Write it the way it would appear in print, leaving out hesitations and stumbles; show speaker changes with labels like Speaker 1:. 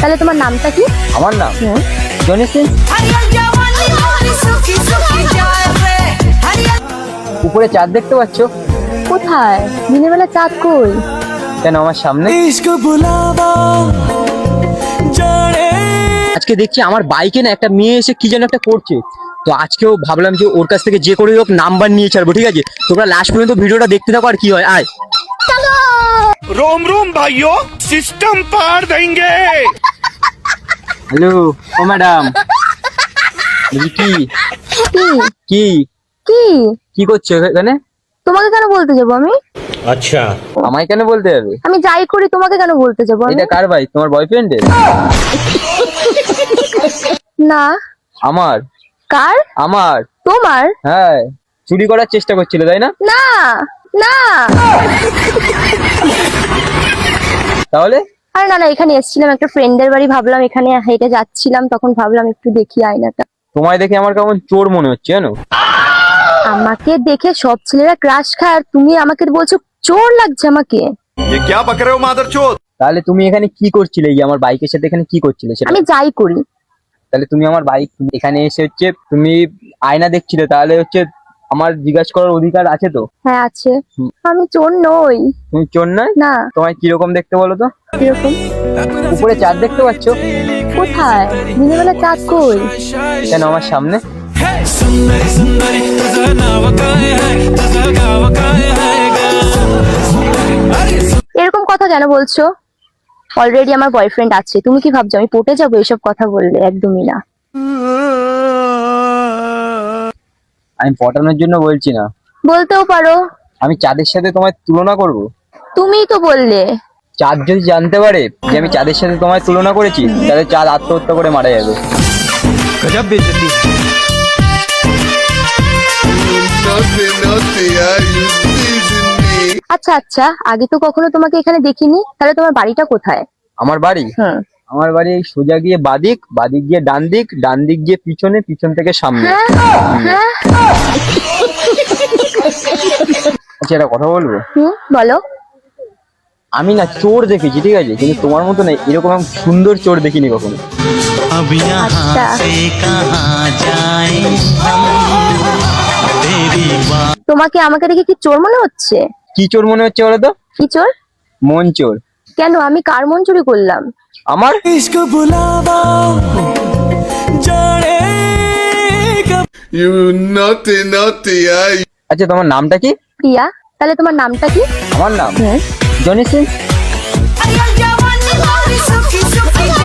Speaker 1: তাহলে তোমার নামটা কি?
Speaker 2: আমার নাম জনি সিং। উপরে চাঁদ দেখতে পাচ্ছ?
Speaker 1: কোথায়? দিনের বেলা চাঁদ কই?
Speaker 2: কেন আমার সামনে। আজকে দেখছি আমার বাইকে না একটা মেয়ে এসে কি যেন একটা করছে, তো আজকেও ভাবলাম যে ওর কাছ থেকে যে করে হোক নাম্বার নিয়ে ছাড়বো। ঠিক আছে, তোমরা লাস্ট পর্যন্ত ভিডিওটা দেখতে থাকো আর কি হয়। আয়
Speaker 3: रोम रोम भाइयों, सिस्टम पार देंगे।
Speaker 2: হ্যালো ও ম্যাডাম, কি
Speaker 1: কি
Speaker 2: কি
Speaker 1: কি
Speaker 2: কি করছো এখানে?
Speaker 1: তোমাকে কেন বলতে যাবো আমি?
Speaker 3: अच्छा,
Speaker 2: আমায় কেন বলতে যাবে?
Speaker 1: আমি যাই করি তোমাকে কেন বলতে যাবো আমি?
Speaker 2: এটা কার বাইক? তোমার বয়ফ্রেন্ডের?
Speaker 1: না।
Speaker 2: আমার।
Speaker 1: কার?
Speaker 2: আমার।
Speaker 1: তোমার?
Speaker 2: হ্যাঁ, চুরি করার চেষ্টা করছিল তাই না?
Speaker 1: না না।
Speaker 2: তাহলে?
Speaker 1: আরে না না, এখানে এসেছিলাম একটা ফ্রেন্ডের বাড়ি, ভাবলাম এখানে হেঁটে যাচ্ছিলাম, তখন ভাবলাম একটু দেখি আয়নাটা।
Speaker 2: তোমায় দেখে আমার কেমন চোর মনে হচ্ছে জানো?
Speaker 1: আমাকে দেখে সব ছেলেরা ক্রাশ খায়, আর তুমি আমাকে বলছো চোর লাগছে আমাকে?
Speaker 3: ये क्या बक रहे हो मादरचोद?
Speaker 2: তাহলে তুমি এখানে কি করছিলে? এই আমার বাইকের সাথে এখানে কি করছিলে সেটা?
Speaker 1: আমি যাই করি।
Speaker 2: তাহলে তুমি আমার বাইক এখানে এসে হচ্ছে তুমি আয়না দেখছিলে, তাহলে হচ্ছে আমার জিজ্ঞাসা করার অধিকার আছে তো?
Speaker 1: হ্যাঁ আছে। আমি চোর নই।
Speaker 2: তুমি চোর নয়?
Speaker 1: না।
Speaker 2: তোমায় কিরকম দেখতে বলো তো?
Speaker 1: কিরকম?
Speaker 2: উপরে চাঁদ দেখতে পাচ্ছ?
Speaker 1: কোথায়? দিনের বেলা চাঁদ কই?
Speaker 2: কেন আমার সামনে।
Speaker 4: सुंदरी सुंदरी तुझं नाव काय आहे तुझं गाव काय आहे
Speaker 1: এরকম কথা কেন বলছো? অলরেডি আমার বয়ফ্রেন্ড আছে, তুমি কি ভাবছো আমি পটে যাবো এসব কথা বললে? একদমই না।
Speaker 2: আমি পটানোর জন্য বলছি না,
Speaker 1: বলতেও পারো।
Speaker 2: আমি চাঁদের সাথে তোমায় তুলনা করব।
Speaker 1: তুমিই তো বললে।
Speaker 2: চাঁদ যদি জানতে পারে যে আমি চাঁদের সাথে তোমায় তুলনা করেছি, তাহলে চাঁদ আত্মহত্যা করে মারা যাবে।
Speaker 3: गजब बेइज्जती।
Speaker 1: আচ্ছা আচ্ছা, আগে তো কখনো তোমাকে এখানে দেখিনি, তাহলে তোমার বাড়িটা কোথায়?
Speaker 2: আমার বাড়ি?
Speaker 1: হুম।
Speaker 2: আমার বাড়ি এই সোজা গিয়ে বাদিক, বাদিক গিয়ে ডান দিক, ডান দিক গিয়ে পিছনে, পিছন থেকে সামনে।
Speaker 1: হ্যাঁ।
Speaker 2: আচ্ছা একটা কথা বলবো?
Speaker 1: বলো।
Speaker 2: আমি না চোর দেখেছি ঠিক আছে, কিন্তু তোমার মতো না এরকম আমি সুন্দর চোর দেখিনি কখনো।
Speaker 4: अब यहाँ
Speaker 1: अच्छा।
Speaker 4: से कहाँ जाए हम तेरी बात
Speaker 1: তোমাকে আমাকে দেখে কি চোর মনে হচ্ছে?
Speaker 2: কি চোর মনে হচ্ছে বলো তো?
Speaker 1: কি চোর?
Speaker 2: মন চোর।
Speaker 1: কেন? আমি কার মন চুরি করলাম?
Speaker 2: আমার।
Speaker 4: इश्क बुलावा जाने कब
Speaker 5: You naughty, naughty,
Speaker 2: আচ্ছা তোমার নামটা কি?
Speaker 1: প্রিয়া। তাহলে তোমার নামটা কি?
Speaker 2: আমার নাম জনি সিং।